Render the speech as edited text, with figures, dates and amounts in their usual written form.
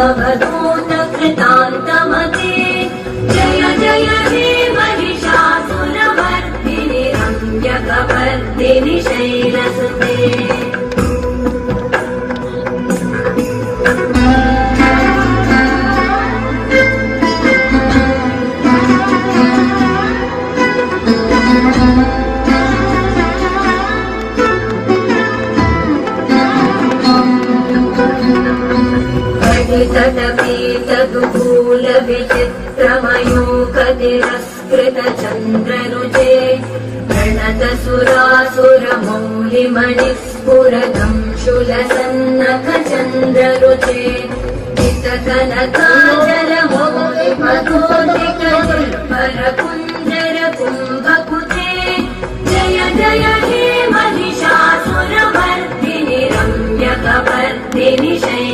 अवधूत कृतान्तमते जय जय हे महिषासुरमर्दिनि रम्यकपर्दिनि शैलसुते तटपीतदुकूल विचित्रमयूखदिरस्कृत चन्द्ररुचे प्रणत सुरासुरमौलिमणिस्फुरतं शूलसन्नख चन्द्ररुचे हितकनका